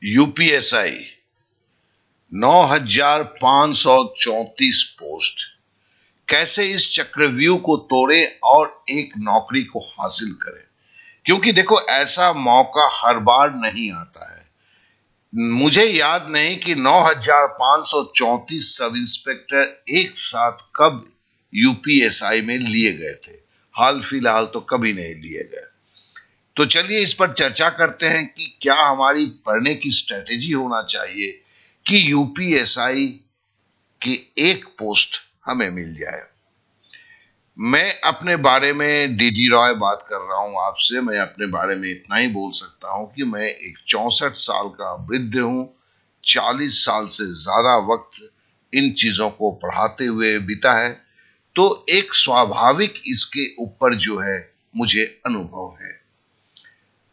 UPSI 9,534 post, कैसे इस चक्रव्यूह को तोड़े और एक नौकरी को हासिल करें। क्योंकि देखो, ऐसा मौका हर बार नहीं आता है। मुझे याद नहीं कि 9,534 सब इंस्पेक्टर एक साथ कब यूपीएसआई में लिए गए थे। हाल फिलहाल तो कभी नहीं लिए गए। तो चलिए इस पर चर्चा करते हैं कि क्या हमारी पढ़ने की स्ट्रेटेजी होना चाहिए कि यूपीएसआई की एक पोस्ट हमें मिल जाए। मैं अपने बारे में डीडी रॉय बात कर रहा हूं आपसे। मैं अपने बारे में इतना ही बोल सकता हूं कि मैं एक 64 साल का वृद्ध हूं। 40 साल से ज्यादा वक्त इन चीजों को पढ़ाते हुए बीता है, तो एक स्वाभाविक इसके ऊपर जो है मुझे अनुभव है।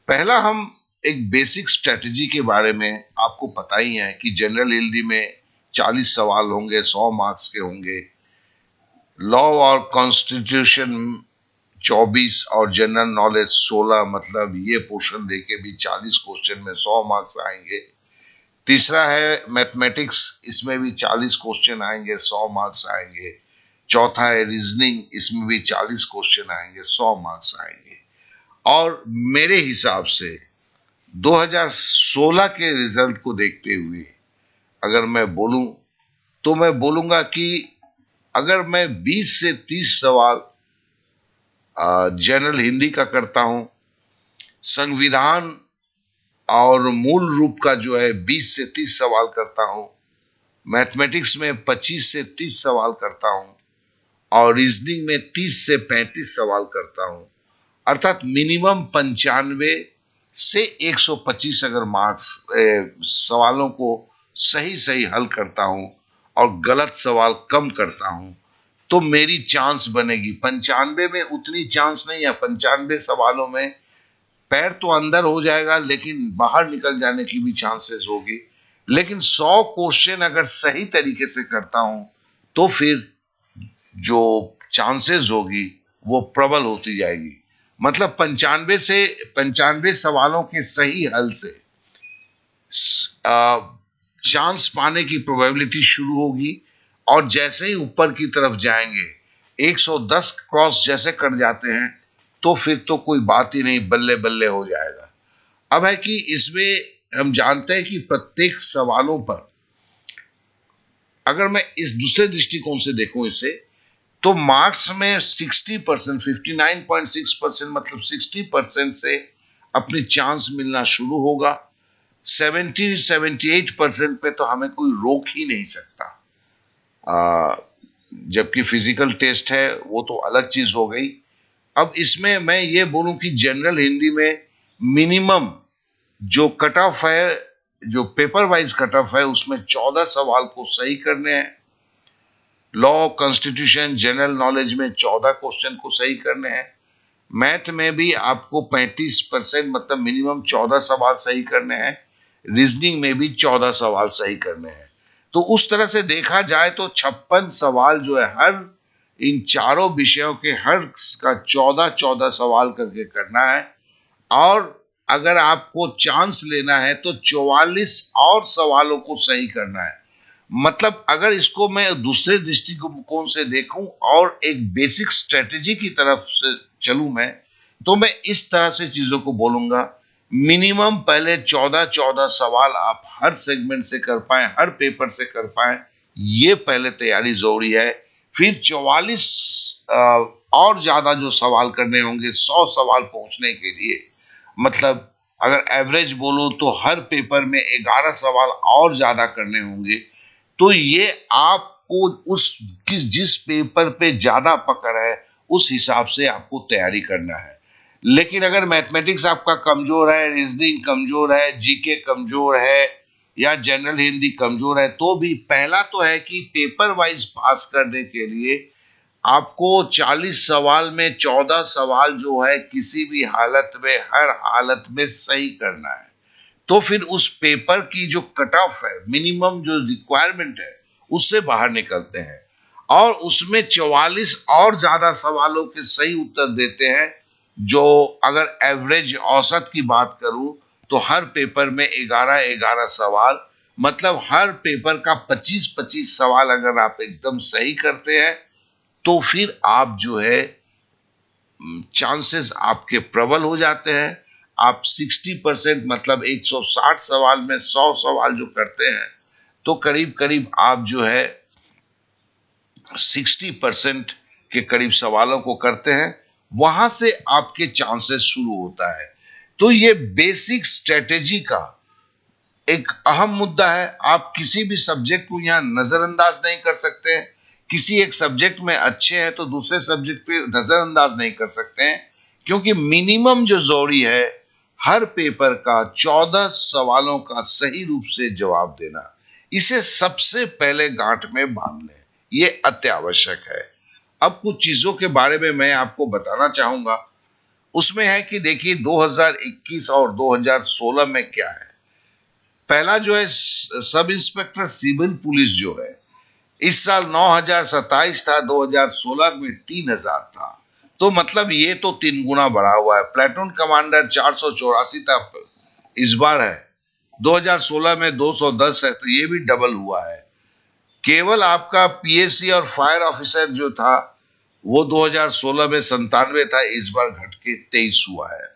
पहला, हम एक बेसिक स्ट्रेटजी के बारे में आपको पता ही है कि जनरल हिंदी में 40 सवाल होंगे, 100 मार्क्स के होंगे। लॉ और कॉन्स्टिट्यूशन 24 और जनरल नॉलेज 16, मतलब ये पोर्शन देके भी 40 क्वेश्चन में 100 मार्क्स आएंगे। तीसरा है मैथमेटिक्स, इसमें भी 40 क्वेश्चन आएंगे, 100 मार्क्स आएंगे। चौथा है रीजनिंग, इसमें भी 40 क्वेश्चन आएंगे, 100 मार्क्स आएंगे। और मेरे हिसाब से 2016 के रिजल्ट को देखते हुए अगर मैं बोलूं, तो मैं बोलूंगा कि अगर मैं 20 से 30 सवाल जनरल हिंदी का करता हूं, संविधान और मूल रूप का जो है 20 से 30 सवाल करता हूं, मैथमेटिक्स में 25 से 30 सवाल करता हूं, और रीजनिंग में 30 से 35 सवाल करता हूं, अर्थात मिनिमम 95 से 125 अगर मार्क्स सवालों को सही सही हल करता हूं और गलत सवाल कम करता हूं, तो मेरी चांस बनेगी। 95 में उतनी चांस नहीं है। 95 सवालों में पैर तो अंदर हो जाएगा, लेकिन बाहर निकल जाने की भी चांसेस होगी। लेकिन 100 क्वेश्चन अगर सही तरीके से करता हूं, तो फिर जो चांसेस होगी वो प्रबल होती जाएगी। मतलब 95 सवालों के सही हल से चांस पाने की प्रोबेबिलिटी शुरू होगी। और जैसे ही ऊपर की तरफ जाएंगे, 110 क्रॉस जैसे कर जाते हैं, तो फिर तो कोई बात ही नहीं, बल्ले बल्ले हो जाएगा। अब है कि इसमें हम जानते हैं कि प्रत्येक सवालों पर अगर मैं इस दूसरे दृष्टिकोण से देखूं इसे, तो मार्क्स में 60%, 59.6%, मतलब 60% से अपनी चांस मिलना शुरू होगा। 78% पे तो हमें कोई रोक ही नहीं सकता। जबकि फिजिकल टेस्ट है वो तो अलग चीज हो गई। अब इसमें मैं ये बोलूं कि जनरल हिंदी में मिनिमम जो कट ऑफ है, जो पेपर वाइज कट ऑफ है, उसमें 14 सवाल को सही करने हैं। लॉ, कॉन्स्टिट्यूशन, जनरल नॉलेज में 14 क्वेश्चन को सही करने हैं। मैथ में भी आपको 35%, मतलब मिनिमम 14 सवाल सही करने हैं। रीजनिंग में भी 14 सवाल सही करने हैं। तो उस तरह से देखा जाए तो 56 सवाल जो है, हर इन चारों विषयों के हर का 14-14 सवाल करके करना है। और अगर आपको चांस लेना है तो 44 और सवालों को सही करना है। मतलब अगर इसको मैं दूसरे दृष्टिकोण से देखूं और एक बेसिक स्ट्रेटेजी की तरफ से चलूं मैं, तो मैं इस तरह से चीजों को बोलूंगा। मिनिमम पहले 14-14 सवाल आप हर सेगमेंट से कर पाए, हर पेपर से कर पाए, ये पहले तैयारी जरूरी है। फिर 44 और ज्यादा जो सवाल करने होंगे 100 सवाल पहुंचने के लिए, मतलब अगर एवरेज बोलो तो हर पेपर में 11 सवाल और ज्यादा करने होंगे। तो ये आपको जिस पेपर पे ज्यादा पकड़ है उस हिसाब से आपको तैयारी करना है। लेकिन अगर मैथमेटिक्स आपका कमजोर है, रीजनिंग कमजोर है, जीके कमजोर है, या जनरल हिंदी कमजोर है, तो भी पहला तो है कि पेपर वाइज पास करने के लिए आपको 40 सवाल में 14 सवाल जो है किसी भी हालत में, हर हालत में सही करना है। तो फिर उस पेपर की जो कट ऑफ है, मिनिमम जो रिक्वायरमेंट है, उससे बाहर निकलते हैं और उसमें 44 और ज्यादा सवालों के सही उत्तर देते हैं। जो अगर एवरेज औसत की बात करूं तो हर पेपर में 11-11 सवाल, मतलब हर पेपर का 25-25 सवाल अगर आप एकदम सही करते हैं तो फिर आप जो है चांसेस आपके प्रबल हो जाते हैं। आप 60% मतलब 160 सवाल में 100 सवाल जो करते हैं तो करीब करीब आप जो है 60% के करीब सवालों को करते हैं। वहां से आपके चांसेस शुरू होता है। तो ये बेसिक स्ट्रेटेजी का एक अहम मुद्दा है। आप किसी भी सब्जेक्ट को यहाँ नजरअंदाज नहीं कर सकते हैं। किसी एक सब्जेक्ट में अच्छे हैं तो दूसरे सब्जेक्ट पे नजरअंदाज नहीं कर सकते हैं, क्योंकि मिनिमम जो जोड़ी है हर पेपर का 14 सवालों का सही रूप से जवाब देना, इसे सबसे पहले गांठ में बांध लें। ये अत्यावश्यक है। अब कुछ चीजों के बारे में मैं आपको बताना चाहूंगा। उसमें है कि देखिए 2021 और 2016 में क्या है। पहला जो है सब इंस्पेक्टर सिविल पुलिस जो है इस साल 9,027 था, 2016 में 3,000 था। तो मतलब ये तो 3 गुना बढ़ा हुआ है। प्लेटून कमांडर 484 था, इस बार है 2016 में 210 है, तो ये भी डबल हुआ है। केवल आपका पीएससी और फायर ऑफिसर जो था वो 2016 में 97 था, इस बार घट के 23 हुआ है।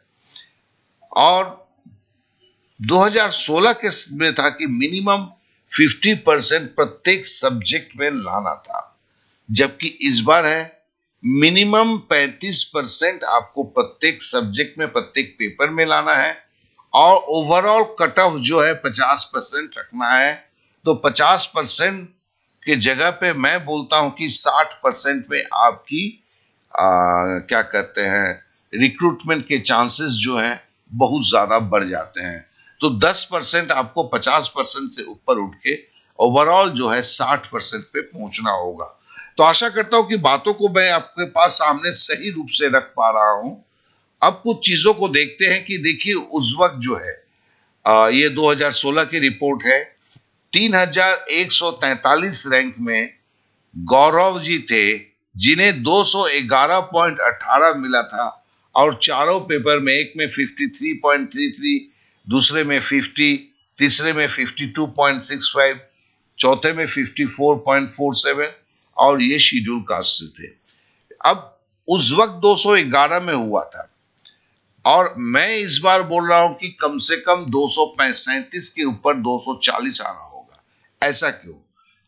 और 2016 के में था कि मिनिमम 50% प्रत्येक सब्जेक्ट में लाना था, जबकि इस बार है मिनिमम 35% आपको प्रत्येक सब्जेक्ट में प्रत्येक पेपर में लाना है। और ओवरऑल कट ऑफ जो है 50% रखना है। तो 50% के जगह पे मैं बोलता हूं कि 60% में आपकी क्या कहते हैं रिक्रूटमेंट के चांसेस जो हैं बहुत ज्यादा बढ़ जाते हैं। तो 10% आपको 50% से ऊपर उठ के ओवरऑल जो है 60% पे पहुंचना होगा। तो आशा करता हूं कि बातों को मैं आपके पास सामने सही रूप से रख पा रहा हूं। अब कुछ चीजों को देखते हैं कि देखिए उस वक्त जो है ये 2016 की रिपोर्ट है। 3,143 रैंक में गौरव जी थे, जिन्हें 211.18 मिला था। और चारों पेपर में, एक में 53.33, दूसरे में 50, तीसरे में 52.65, चौथे में 54.47 और ये शेड्यूल कास्ट से थे। अब उस वक्त 211 में हुआ था और मैं इस बार बोल रहा हूं कि कम से कम 237 के ऊपर 240 आना होगा। ऐसा क्यों?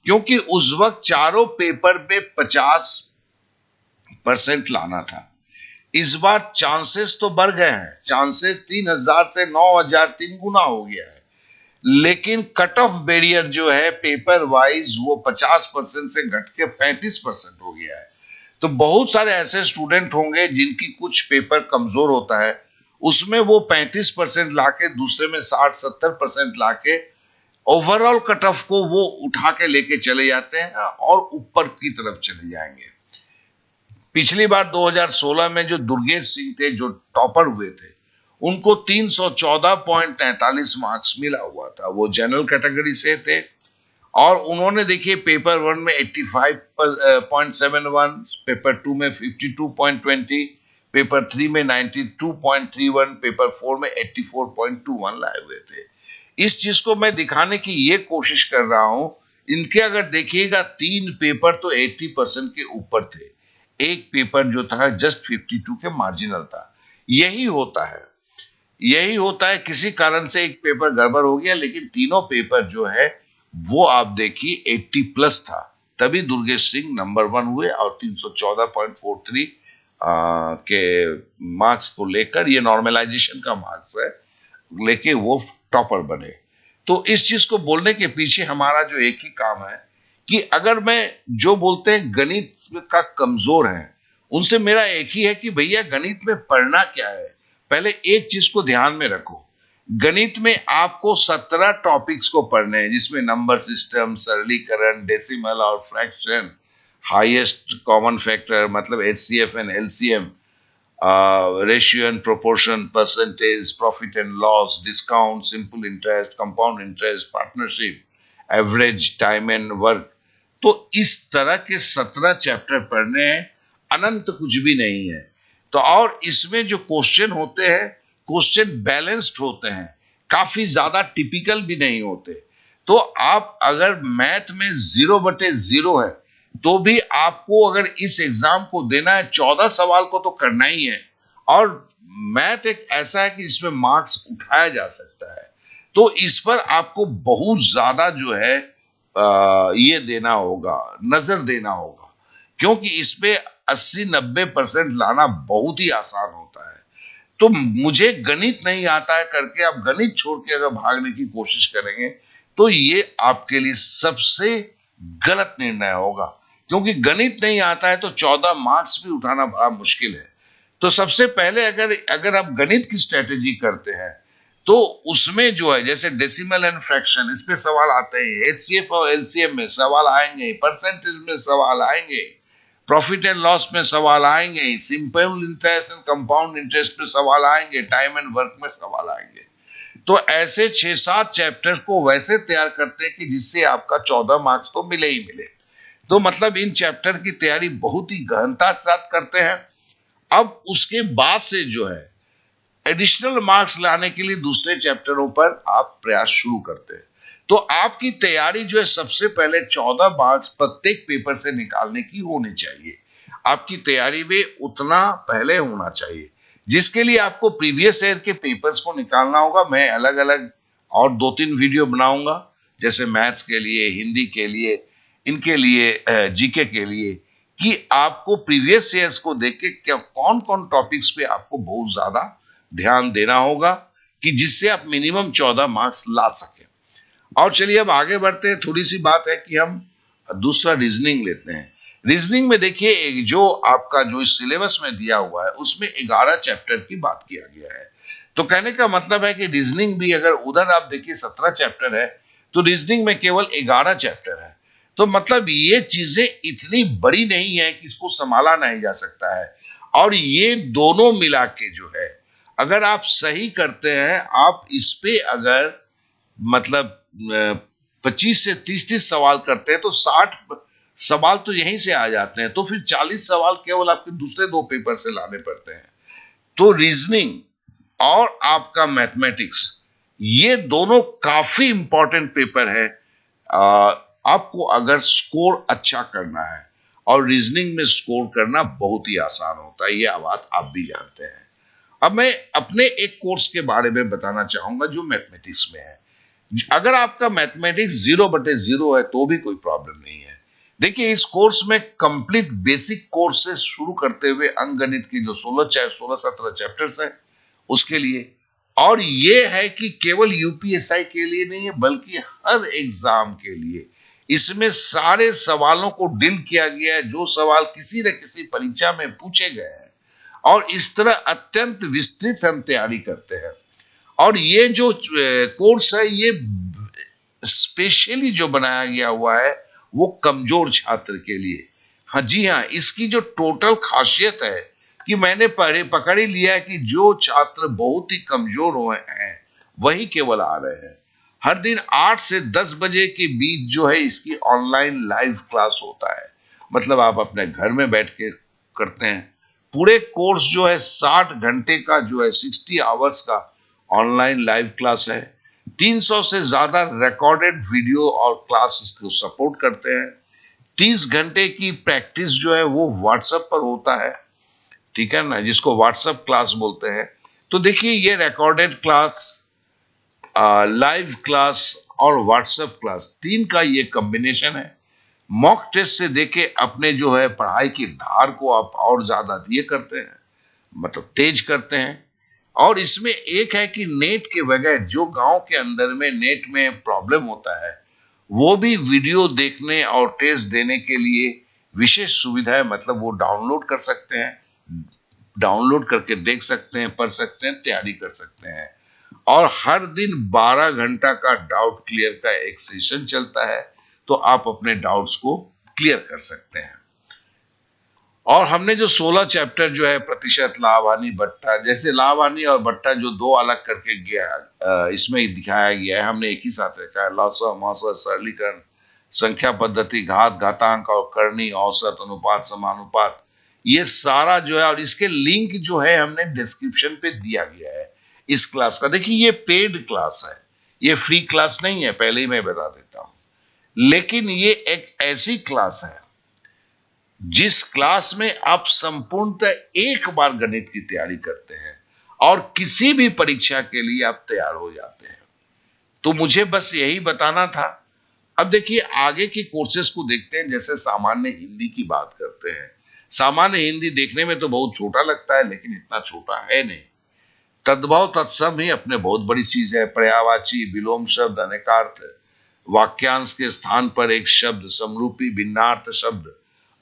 क्योंकि उस वक्त चारों पेपर में 50% लाना था। इस बार चांसेस तो बढ़ गए हैं। चांसेस 3,000 से 9,000 3 गुना हो गया है। लेकिन कट ऑफ बैरियर जो है पेपर वाइज वो 50% से घट के 35% हो गया है। तो बहुत सारे ऐसे स्टूडेंट होंगे जिनकी कुछ पेपर कमजोर होता है, उसमें वो 35% लाके, दूसरे में 60-70% लाके ओवरऑल कट ऑफ को वो उठा के लेके चले जाते हैं और ऊपर की तरफ चले जाएंगे। पिछली बार 2016 में जो दुर्गेश सिंह थे जो टॉपर हुए थे, उनको 314.43 मार्क्स मिला हुआ था। वो जनरल कैटेगरी से थे और उन्होंने देखिए पेपर 1 में 85.71, पेपर 2 में 52.20, पेपर 3 में 92.31, पेपर 4 में 84.21 लाए हुए थे। इस चीज को मैं दिखाने की ये कोशिश कर रहा हूं। इनके अगर देखिएगा 3 पेपर तो 80% के ऊपर थे, एक पेपर जो था जस्ट 52 के मार्जिनल था। यही होता है, यही होता है। किसी कारण से एक पेपर गड़बड़ हो गया, लेकिन तीनों पेपर जो है वो आप देखिए 80 प्लस था, तभी दुर्गेश सिंह नंबर 1 हुए और 314.43 के मार्क्स को लेकर, ये नॉर्मलाइजेशन का मार्क्स है, लेके वो टॉपर बने। तो इस चीज को बोलने के पीछे हमारा जो एक ही काम है कि अगर मैं जो बोलते हैं गणित का कमजोर है, उनसे मेरा एक ही है कि भैया गणित में पढ़ना क्या है। पहले एक चीज को ध्यान में रखो, गणित में आपको 17 टॉपिक्स को पढ़ने हैं, जिसमें नंबर सिस्टम, सरलीकरण, डेसिमल और फ्रैक्शन, हाईएस्ट कॉमन फैक्टर मतलब HCF and LCM, ratio and proportion, percentage, profit and loss, discount, simple interest, compound interest, partnership, average, time and work। तो इस तरह के 17 चैप्टर पढ़ने हैं, अनंत कुछ भी नहीं है। तो और इसमें जो क्वेश्चन होते हैं, क्वेश्चन बैलेंस्ड होते हैं। काफी ज्यादा टिपिकल भी नहीं होते। तो आप अगर मैथ में 0/0 है तो भी आपको अगर इस एग्जाम को देना है 14 सवाल को तो करना ही है। और मैथ एक ऐसा है कि इसमें मार्क्स उठाया जा सकता है। तो इस पर आपको बहुत ज्यादा जो है ये देना होगा, नजर देना होगा, क्योंकि इसमें 80-90% लाना बहुत ही आसान होता है। तो मुझे गणित नहीं आता है करके आप गणित छोड़ के अगर भागने की कोशिश करेंगे तो ये आपके लिए सबसे गलत निर्णय होगा, क्योंकि गणित नहीं आता है तो 14 मार्क्स भी उठाना बड़ा मुश्किल है। तो सबसे पहले अगर अगर आप गणित की स्ट्रेटेजी करते हैं तो उसमें जो है जैसे डेसिमल एंड फ्रैक्शन, इस पे सवाल आते हैं, एचसीएफ और एलसीएम में सवाल आएंगे, परसेंटेज में सवाल आएंगे, प्रॉफिट एंड लॉस में सवाल आएंगे, simple interest and compound interest पे सवाल आएंगे, टाइम एंड वर्क में सवाल आएंगे। तो ऐसे 6-7 चैप्टर को वैसे तैयार करते हैं कि जिससे आपका 14 मार्क्स तो मिले ही मिले। तो मतलब इन चैप्टर की तैयारी बहुत ही गहनता के साथ करते हैं। अब उसके बाद से जो है एडिशनल मार्क्स लाने के लिए दूसरे चैप्टरों पर आप प्रयास शुरू करते हैं। तो आपकी तैयारी जो है सबसे पहले 14 मार्क्स प्रत्येक पेपर से निकालने की होनी चाहिए। आपकी तैयारी में उतना पहले होना चाहिए, जिसके लिए आपको प्रीवियस ईयर के पेपर्स को निकालना होगा। मैं अलग अलग और 2-3 वीडियो बनाऊंगा, जैसे मैथ्स के लिए, हिंदी के लिए, इनके लिए, जीके के लिए, कि आपको प्रीवियस ईयर्स को देख के क्या कौन कौन टॉपिक्स पे आपको बहुत ज्यादा ध्यान देना होगा कि जिससे आप मिनिमम 14 मार्क्स ला सकें। और चलिए अब आगे बढ़ते हैं। थोड़ी सी बात है कि हम दूसरा रीजनिंग लेते हैं। रीजनिंग में देखिए एक जो आपका जो इस सिलेबस में दिया हुआ है उसमें 11 चैप्टर की बात किया गया है। तो कहने का मतलब है कि रीजनिंग भी अगर उधर आप देखिए 17 चैप्टर है तो रीजनिंग में केवल 11 चैप्टर है। तो मतलब ये चीजें इतनी बड़ी नहीं है कि इसको संभाला नहीं जा सकता है। और ये दोनों मिला के जो है अगर आप सही करते हैं, आप इस पे अगर मतलब 25 से 30 सवाल करते हैं तो 60 सवाल तो यहीं से आ जाते हैं। तो फिर 40 सवाल केवल आपके दूसरे 2 पेपर से लाने पड़ते हैं। तो रीजनिंग और आपका मैथमेटिक्स ये दोनों काफी इंपॉर्टेंट पेपर है। आपको अगर स्कोर अच्छा करना है, और रीजनिंग में स्कोर करना बहुत ही आसान होता है, ये बात आप भी जानते हैं। अब मैं अपने एक कोर्स के बारे में बताना चाहूंगा जो मैथमेटिक्स में है। अगर आपका मैथमेटिक्स 0/0 है तो भी कोई प्रॉब्लम नहीं है। देखिए इस कोर्स में कंप्लीट बेसिक कोर्स से शुरू करते हुए अंकगणित की जो 16-17 चैप्टर्स हैं उसके लिए, और ये है कि केवल यूपीएसआई के लिए नहीं है बल्कि हर एग्जाम के लिए इसमें सारे सवालों को डील किया गया है जो सवाल किसी न किसी परीक्षा में पूछे गए हैं। और इस तरह अत्यंत विस्तृत हम तैयारी करते हैं। और ये जो कोर्स है ये स्पेशली जो बनाया गया हुआ है वो कमजोर छात्र के लिए। हाँ जी हाँ, इसकी जो टोटल खासियत है कि मैंने पकड़ ही लिया है कि जो छात्र बहुत ही कमजोर हुए हैं वही केवल आ रहे हैं। हर दिन 8 से 10 बजे के बीच जो है इसकी ऑनलाइन लाइव क्लास होता है। मतलब आप अपने घर में बैठ के करते हैं। पूरे कोर्स जो है 60 घंटे का जो है 60 आवर्स का ऑनलाइन लाइव क्लास है। 300 से ज्यादा रिकॉर्डेड वीडियो और क्लास इसको सपोर्ट करते हैं। 30 घंटे की प्रैक्टिस जो है वो व्हाट्सएप पर होता है, ठीक है ना, जिसको व्हाट्सएप क्लास बोलते हैं। तो देखिए ये रिकॉर्डेड क्लास, लाइव क्लास और व्हाट्सएप क्लास, तीन का ये कॉम्बिनेशन है। मॉक टेस्ट से देके अपने जो है पढ़ाई की धार को आप और ज्यादा दिए करते हैं, मतलब तेज करते हैं। और इसमें एक है कि नेट के बगैर जो गांव के अंदर में नेट में प्रॉब्लम होता है वो भी वीडियो देखने और टेस्ट देने के लिए विशेष सुविधा है। मतलब वो डाउनलोड कर सकते हैं, डाउनलोड करके देख सकते हैं, पढ़ सकते हैं, तैयारी कर सकते हैं। और हर दिन 12 घंटा का डाउट क्लियर का एक सेशन चलता है, तो आप अपने डाउट्स को क्लियर कर सकते हैं। और हमने जो 16 चैप्टर जो है प्रतिशत, लाभ हानि, बट्टा, जैसे लाभ हानि और बट्टा जो दो अलग करके गया इसमें दिखाया गया है, हमने एक ही साथ रखा है। लौसा मौसा, सरलीकरण, संख्या पद्धति, घात, घातांक और करनी, औसत, अनुपात, समानुपात, ये सारा जो है, और इसके लिंक जो है हमने डिस्क्रिप्शन पे दिया गया है। इस क्लास का। देखिए ये पेड क्लास है, ये फ्री क्लास नहीं है, पहले ही मैं बता देता हूं। लेकिन ये एक ऐसी क्लास है जिस क्लास में आप संपूर्णतः एक बार गणित की तैयारी करते हैं और किसी भी परीक्षा के लिए आप तैयार हो जाते हैं। तो मुझे बस यही बताना था। अब देखिए आगे के कोर्सेज को देखते हैं। जैसे सामान्य हिंदी की बात करते हैं। सामान्य हिंदी देखने में तो बहुत छोटा लगता है, लेकिन इतना छोटा है नहीं। तद्भव तत्सम ही अपने बहुत बड़ी चीज है। पर्यायवाची, विलोम शब्द, अनेकार्थ, वाक्यांश के स्थान पर एक शब्द, समरूपी, भिन्नार्थ शब्द,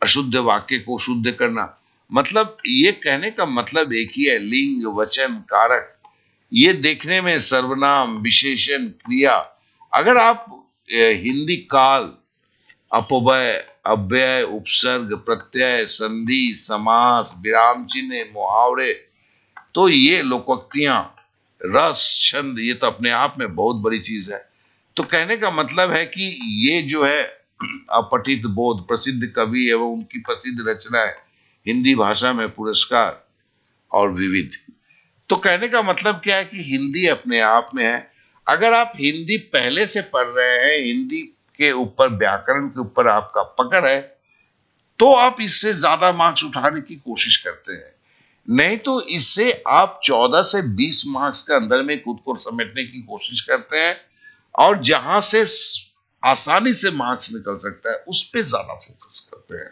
अशुद्ध वाक्य को शुद्ध करना। मतलब ये कहने का मतलब एक ही है, लिंग, वचन, कारक, ये देखने में सर्वनाम, विशेषण, क्रिया। अगर आप हिंदी काल, अपव्यय, अव्यय, उपसर्ग, प्रत्यय, संधि, समास, विराम चिन्ह, मुहावरे, तो ये लोकोक्तियां, रस, छंद, ये तो अपने आप में बहुत बड़ी चीज है। तो कहने का मतलब है कि ये जो है अपठित बोध, प्रसिद्ध कवि एवं उनकी प्रसिद्ध रचनाएं, हिंदी भाषा में पुरस्कार और विविध। तो कहने का मतलब क्या है कि हिंदी अपने आप में है। अगर आप हिंदी पहले से पढ़ रहे हैं, हिंदी के ऊपर, व्याकरण के ऊपर आपका पकड़ है, तो आप इससे ज्यादा मार्क्स उठाने की कोशिश करते हैं। नहीं तो इससे आप 14 से 20 मार्क्स के अंदर में खुद को समेटने की कोशिश करते हैं, और जहां से आसानी से मार्क्स निकल सकता है उस पे ज्यादा फोकस करते हैं।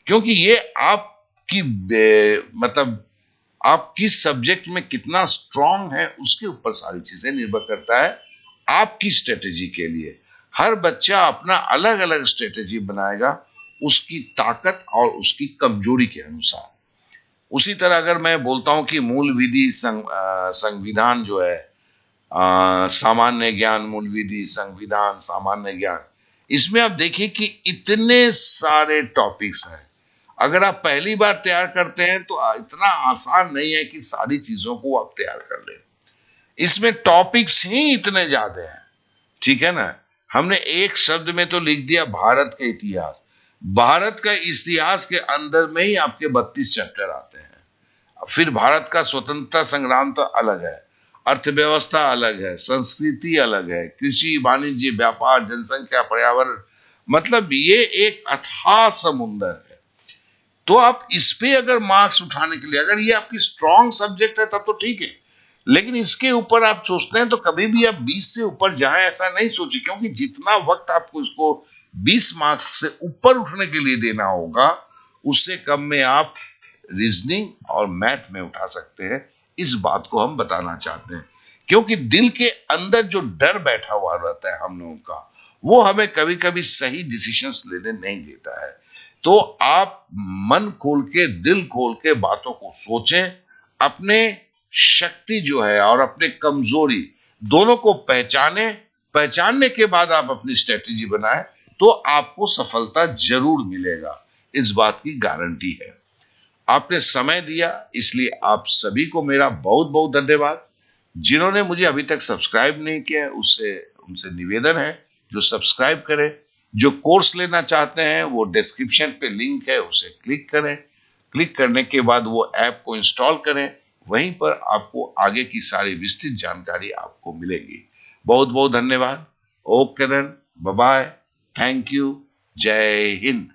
क्योंकि ये आपकी मतलब आप किस सब्जेक्ट में कितना स्ट्रांग है उसके ऊपर सारी चीजें निर्भर करता है। आपकी स्ट्रेटेजी के लिए हर बच्चा अपना अलग अलग स्ट्रेटेजी बनाएगा, उसकी ताकत और उसकी कमजोरी के अनुसार। उसी तरह अगर मैं बोलता हूं कि मूल विधि संविधान जो है, सामान्य ज्ञान, मूल विधि, संविधान, सामान्य ज्ञान, इसमें आप देखिए कि इतने सारे टॉपिक्स हैं। अगर आप पहली बार तैयार करते हैं तो इतना आसान नहीं है कि सारी चीजों को आप तैयार कर लें। इसमें टॉपिक्स ही इतने ज्यादा हैं, ठीक है ना। हमने एक शब्द में तो लिख दिया भारत का इतिहास। भारत का इतिहास के अंदर में ही आपके 32 चैप्टर आते हैं। फिर भारत का स्वतंत्रता संग्राम तो अलग है, अर्थव्यवस्था अलग है, संस्कृति अलग है, कृषि, वाणिज्य, व्यापार, जनसंख्या, पर्यावरण, मतलब ये एक अथाह समुंदर है। तो आप इस पे अगर मार्क्स उठाने के लिए, अगर ये आपकी स्ट्रॉन्ग सब्जेक्ट है तब तो ठीक है, लेकिन इसके ऊपर आप सोचते हैं तो कभी भी आप 20 से ऊपर जाएं ऐसा नहीं सोचिए। क्योंकि जितना वक्त आपको इसको 20 मार्क्स से ऊपर उठने के लिए देना होगा, उससे कम में आप रीजनिंग और मैथ में उठा सकते हैं। इस बात को हम बताना चाहते हैं। क्योंकि दिल के अंदर जो डर बैठा हुआ रहता है हम लोगों का, वो हमें कभी कभी सही डिसीजंस लेने नहीं देता है। तो आप मन खोल के, दिल खोल के बातों को सोचें। अपने शक्ति जो है और अपने कमजोरी दोनों को पहचाने। पहचानने के बाद आप अपनी स्ट्रेटेजी बनाएं तो आपको सफलता जरूर मिलेगा, इस बात की गारंटी है। आपने समय दिया, इसलिए आप सभी को मेरा बहुत बहुत धन्यवाद। जिन्होंने मुझे अभी तक सब्सक्राइब नहीं किया है, उससे उनसे निवेदन है जो सब्सक्राइब करें। जो कोर्स लेना चाहते हैं वो डिस्क्रिप्शन पे लिंक है, उसे क्लिक करें। क्लिक करने के बाद वो ऐप को इंस्टॉल करें। वहीं पर आपको आगे की सारी विस्तृत जानकारी आपको मिलेगी। बहुत बहुत धन्यवाद। Okay then, bye bye, thank you, जय हिंद।